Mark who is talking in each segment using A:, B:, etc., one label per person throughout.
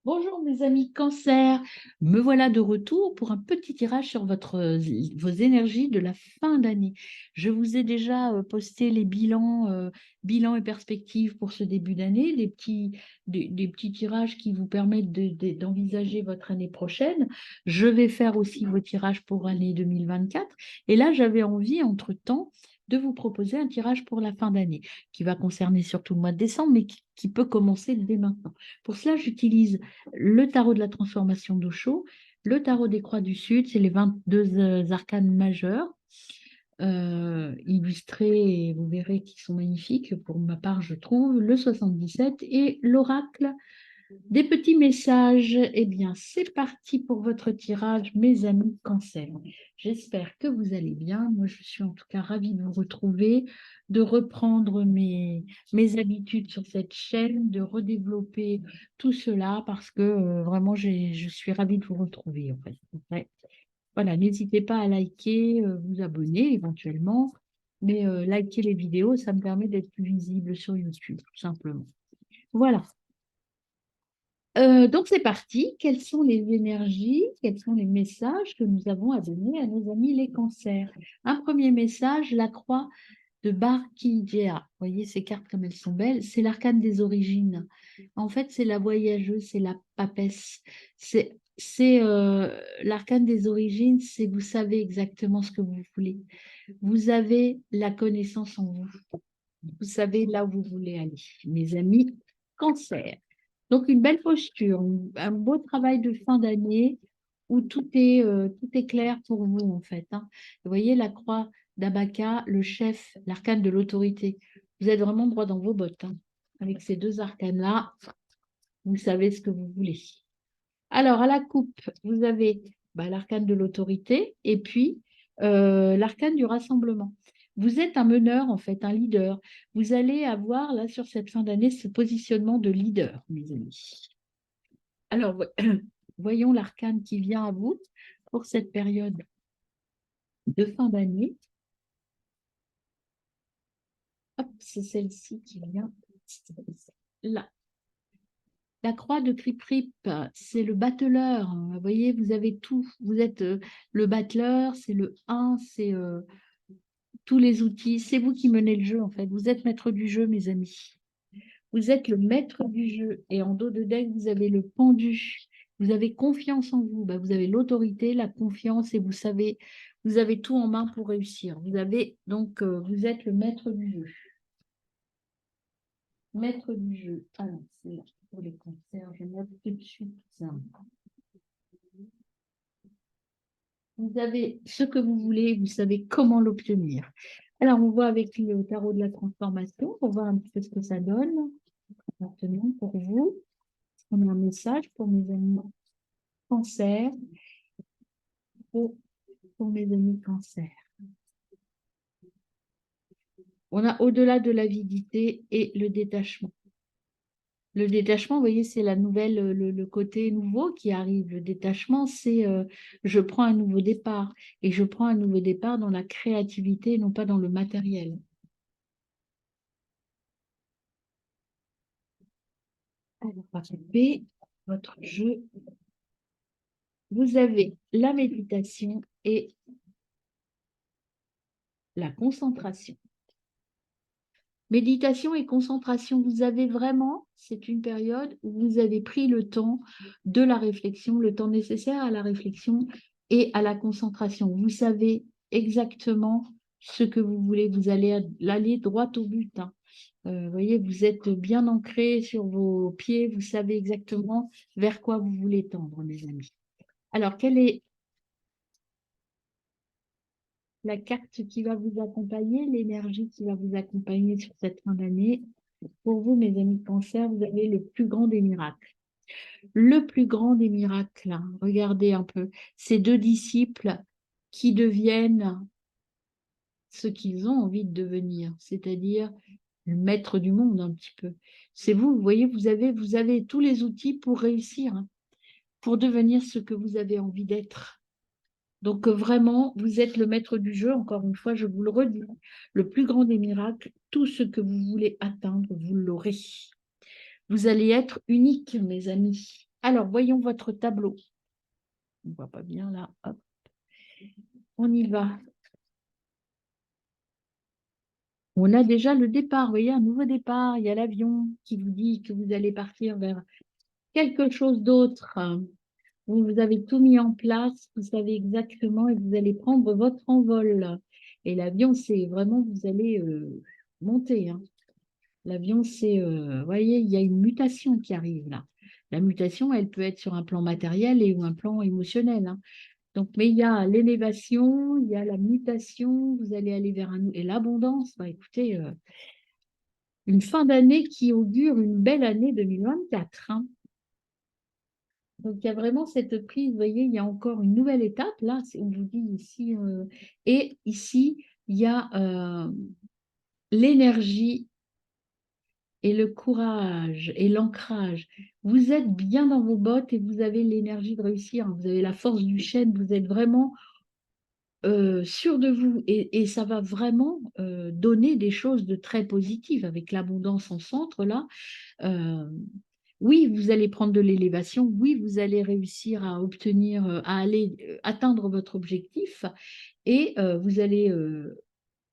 A: Bonjour mes amis Cancer, me voilà de retour pour un petit tirage sur vos énergies de la fin d'année. Je vous ai déjà posté les bilans et perspectives pour ce début d'année, des petits tirages qui vous permettent d'envisager votre année prochaine. Je vais faire aussi vos tirages pour l'année 2024. Et là, j'avais envie, entre-temps, de vous proposer un tirage pour la fin d'année, qui va concerner surtout le mois de décembre, mais qui peut commencer dès maintenant. Pour cela, j'utilise le tarot de la transformation d'Osho, le tarot des croix du Sud, c'est les 22 arcanes majeures, illustrés, et vous verrez qu'ils sont magnifiques, pour ma part, je trouve, le 77 et l'oracle des petits messages. Eh bien, c'est parti pour votre tirage, mes amis Cancer. J'espère que vous allez bien. Moi, je suis en tout cas ravie de vous retrouver, de reprendre mes habitudes sur cette chaîne, de redévelopper tout cela parce que vraiment, je suis ravie de vous retrouver. En fait. Ouais. Voilà, n'hésitez pas à liker, vous abonner éventuellement, mais liker les vidéos, ça me permet d'être plus visible sur YouTube, tout simplement. Voilà. Donc c'est parti. Quelles sont les énergies, quels sont les messages que nous avons à donner à nos amis les cancers? Un premier message, la croix de Barkidjea. Vous voyez ces cartes comme elles sont belles. C'est l'arcane des origines. En fait, c'est la voyageuse, c'est la papesse. C'est l'arcane des origines, c'est vous savez exactement ce que vous voulez. Vous avez la connaissance en vous. Vous savez là où vous voulez aller. Mes amis, cancer. Donc, une belle posture, un beau travail de fin d'année où tout est clair pour vous, en fait. Hein. Vous voyez la croix d'Abaka, le chef, l'arcane de l'autorité. Vous êtes vraiment droit dans vos bottes. Hein. Avec ces deux arcanes-là, vous savez ce que vous voulez. Alors, à la coupe, vous avez l'arcane de l'autorité et puis l'arcane du rassemblement. Vous êtes un meneur, en fait, un leader. Vous allez avoir, là, sur cette fin d'année, ce positionnement de leader, mes amis. Alors, voyons l'arcane qui vient à vous pour cette période de fin d'année. Hop, c'est celle-ci qui vient là. La croix de Criprip, c'est le battleur. Vous voyez, vous avez tout. Vous êtes le battleur, c'est le 1, c'est tous les outils. C'est vous qui menez le jeu, en fait. Vous êtes maître du jeu, mes amis. Vous êtes le maître du jeu. Et en dos de deck, vous avez le pendu. Vous avez confiance en vous. Vous avez l'autorité, la confiance et vous avez tout en main pour réussir. Vous êtes le maître du jeu. Maître du jeu. Alors, c'est là pour les cancers. Je note tout de suite ça. Vous avez ce que vous voulez, vous savez comment l'obtenir. Alors, on voit avec le tarot de la transformation, on voit un petit peu ce que ça donne. Maintenant, pour vous, on a un message pour mes amis cancer, pour mes amis cancer. On a au-delà de l'avidité et le détachement. Le détachement, vous voyez, c'est la nouvelle, le côté nouveau qui arrive. Le détachement, c'est je prends un nouveau départ. Et je prends un nouveau départ dans la créativité, non pas dans le matériel. Alors, participez votre jeu. Vous avez la méditation et la concentration. Méditation et concentration, vous avez vraiment, c'est une période où vous avez pris le temps de la réflexion, le temps nécessaire à la réflexion et à la concentration. Vous savez exactement ce que vous voulez, vous allez aller droit au but. Hein. Vous voyez, vous êtes bien ancré sur vos pieds, vous savez exactement vers quoi vous voulez tendre, mes amis. Alors, quelle est la carte qui va vous accompagner, l'énergie qui va vous accompagner sur cette fin d'année? Pour vous, mes amis Cancer, vous avez le plus grand des miracles. Le plus grand des miracles, hein. Regardez un peu, ces deux disciples qui deviennent ce qu'ils ont envie de devenir, c'est-à-dire le maître du monde un petit peu. C'est vous voyez, vous avez tous les outils pour réussir, hein, pour devenir ce que vous avez envie d'être. Donc vraiment, vous êtes le maître du jeu, encore une fois, je vous le redis. Le plus grand des miracles, tout ce que vous voulez atteindre, vous l'aurez. Vous allez être unique, mes amis. Alors, voyons votre tableau. On ne voit pas bien là. Hop. On y va. On a déjà le départ, vous voyez, un nouveau départ. Il y a l'avion qui vous dit que vous allez partir vers quelque chose d'autre. Vous avez tout mis en place, vous savez exactement et vous allez prendre votre envol. Et l'avion, c'est vraiment, vous allez monter, hein. L'avion, c'est, vous voyez, il y a une mutation qui arrive là. La mutation, elle peut être sur un plan matériel et ou un plan émotionnel, hein. Donc, mais il y a l'élévation, il y a la mutation, vous allez aller vers un... Et l'abondance, bah, écoutez, une fin d'année qui augure une belle année 2024, hein. Donc, il y a vraiment cette prise, vous voyez, il y a encore une nouvelle étape, là, on vous dit ici, et ici, il y a l'énergie et le courage et l'ancrage. Vous êtes bien dans vos bottes et vous avez l'énergie de réussir, hein. Vous avez la force du chêne, vous êtes vraiment sûr de vous et ça va vraiment donner des choses de très positives avec l'abondance en centre là. Euh, oui, vous allez prendre de l'élévation, oui, vous allez réussir à obtenir, à aller atteindre votre objectif et vous allez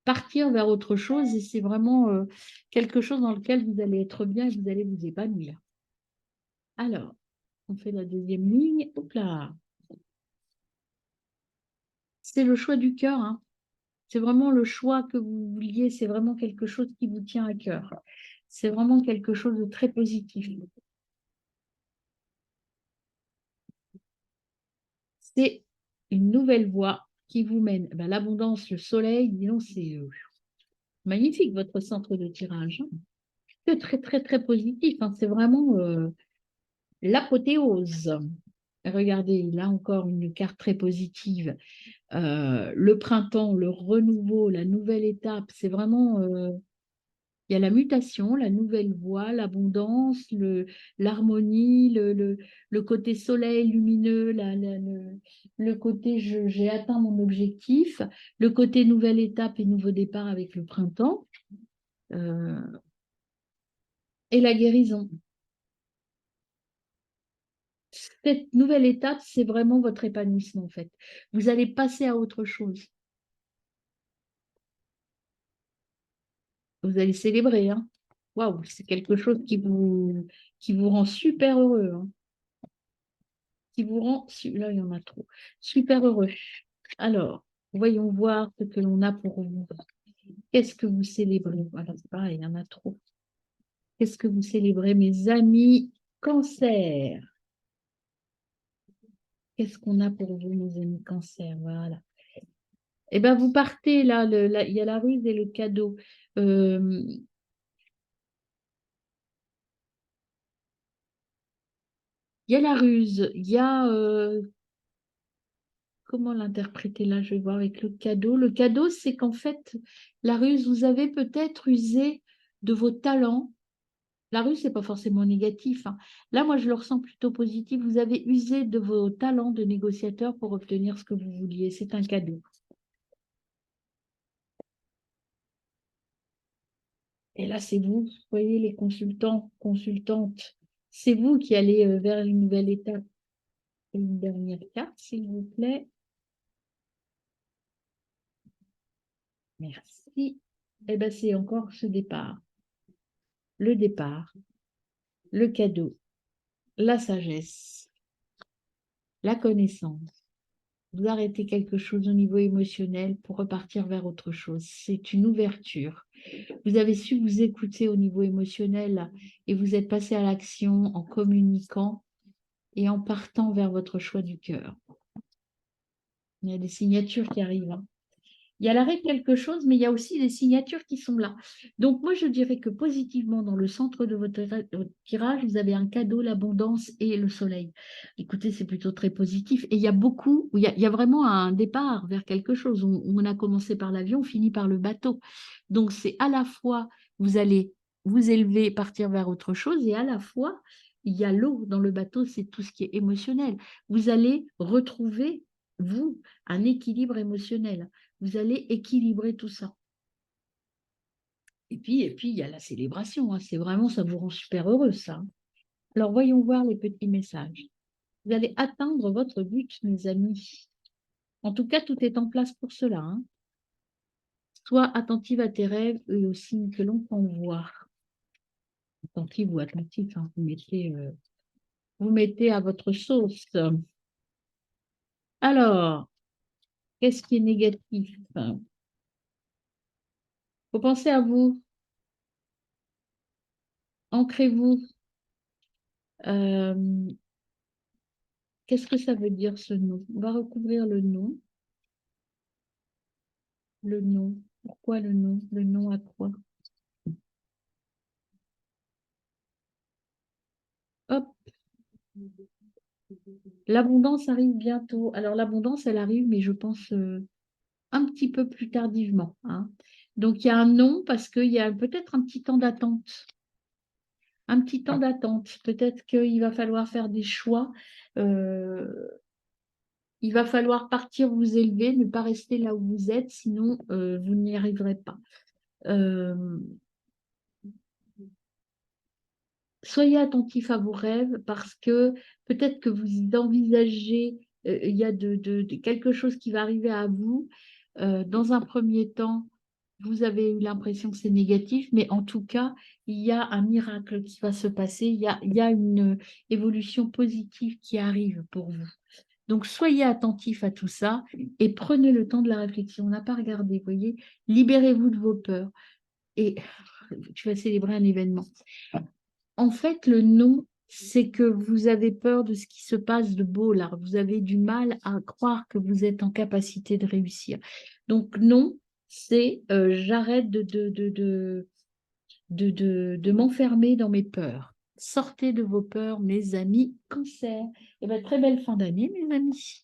A: partir vers autre chose et c'est vraiment quelque chose dans lequel vous allez être bien et vous allez vous épanouir. Alors, on fait la deuxième ligne. Hop là. C'est le choix du cœur, hein. C'est vraiment le choix que vous vouliez, c'est vraiment quelque chose qui vous tient à cœur. C'est vraiment quelque chose de très positif. C'est une nouvelle voie qui vous mène. Ben, l'abondance, le soleil, disons, c'est magnifique votre centre de tirage, hein. C'est très, très, très positif, hein. C'est vraiment l'apothéose. Regardez, là encore une carte très positive. Le printemps, le renouveau, la nouvelle étape, c'est vraiment il y a la mutation, la nouvelle voie, l'abondance, l'harmonie, le côté soleil lumineux, le côté j'ai atteint mon objectif, le côté nouvelle étape et nouveau départ avec le printemps, euh, et la guérison. Cette nouvelle étape, c'est vraiment votre épanouissement en fait. Vous allez passer à autre chose. Vous allez célébrer, hein. Waouh, c'est quelque chose qui vous rend super heureux, hein. Qui vous rend, là il y en a trop, super heureux. Alors, voyons voir ce que l'on a pour vous. Qu'est-ce que vous célébrez? Voilà, c'est pareil, il y en a trop. Qu'est-ce que vous célébrez, mes amis cancer? Qu'est-ce qu'on a pour vous, mes amis cancer? Voilà. Eh bien, vous partez là, il y a la ruse et le cadeau. Euh, il y a la ruse, il y a comment l'interpréter là? Je vais voir avec le cadeau. Le cadeau, c'est qu'en fait, la ruse, vous avez peut-être usé de vos talents. La ruse, c'est pas forcément négatif, hein. Là, moi, je le ressens plutôt positif. Vous avez usé de vos talents de négociateur pour obtenir ce que vous vouliez. C'est un cadeau. Et là, c'est vous, voyez, les consultants, consultantes. C'est vous qui allez vers une nouvelle étape. Et une dernière carte, s'il vous plaît. Merci. Eh bien, c'est encore ce départ, le cadeau, la sagesse, la connaissance. Vous arrêtez quelque chose au niveau émotionnel pour repartir vers autre chose. C'est une ouverture. Vous avez su vous écouter au niveau émotionnel et vous êtes passé à l'action en communiquant et en partant vers votre choix du cœur. Il y a des signatures qui arrivent, hein. Il y a l'arrêt de quelque chose, mais il y a aussi des signatures qui sont là. Donc, moi, je dirais que positivement, dans le centre de votre tirage, vous avez un cadeau, l'abondance et le soleil. Écoutez, c'est plutôt très positif. Et il y a beaucoup, il y a vraiment un départ vers quelque chose. On a commencé par l'avion, on finit par le bateau. Donc, c'est à la fois, vous allez vous élever, partir vers autre chose, et à la fois, il y a l'eau dans le bateau, c'est tout ce qui est émotionnel. Vous allez retrouver, vous, un équilibre émotionnel. Vous allez équilibrer tout ça. Et puis il y a la célébration, hein. C'est vraiment, ça vous rend super heureux, ça. Alors, voyons voir les petits messages. Vous allez atteindre votre but, mes amis. En tout cas, tout est en place pour cela, hein. Sois attentive à tes rêves et aux signes que l'on t'envoie. Attentive ou attentif, hein, vous mettez à votre sauce. Alors, qu'est-ce qui est négatif? Faut penser à vous, ancrez-vous. Euh, Qu'est-ce que ça veut dire ce nom? On va recouvrir le nom. Le nom. Pourquoi le nom? Le nom à quoi? Hop, l'abondance arrive bientôt. Alors l'abondance, elle arrive, mais je pense un petit peu plus tardivement, hein. Donc il y a un nom parce qu'il y a peut-être un petit temps d'attente. Un petit temps d'attente. Peut-être qu'il va falloir faire des choix. Euh, il va falloir partir vous élever, ne pas rester là où vous êtes, sinon vous n'y arriverez pas. Euh, Soyez attentif à vos rêves parce que peut-être que vous envisagez, il y a de quelque chose qui va arriver à vous. Dans un premier temps, vous avez eu l'impression que c'est négatif, mais en tout cas, il y a un miracle qui va se passer, il y a une évolution positive qui arrive pour vous. Donc, soyez attentif à tout ça et prenez le temps de la réflexion. On n'a pas regardé, vous voyez, libérez-vous de vos peurs et tu vas célébrer un événement. En fait, le non, c'est que vous avez peur de ce qui se passe de beau là. Vous avez du mal à croire que vous êtes en capacité de réussir. Donc, non, c'est j'arrête de m'enfermer dans mes peurs. Sortez de vos peurs, mes amis. Cancer. Et bien, très belle fin d'année, mes amis.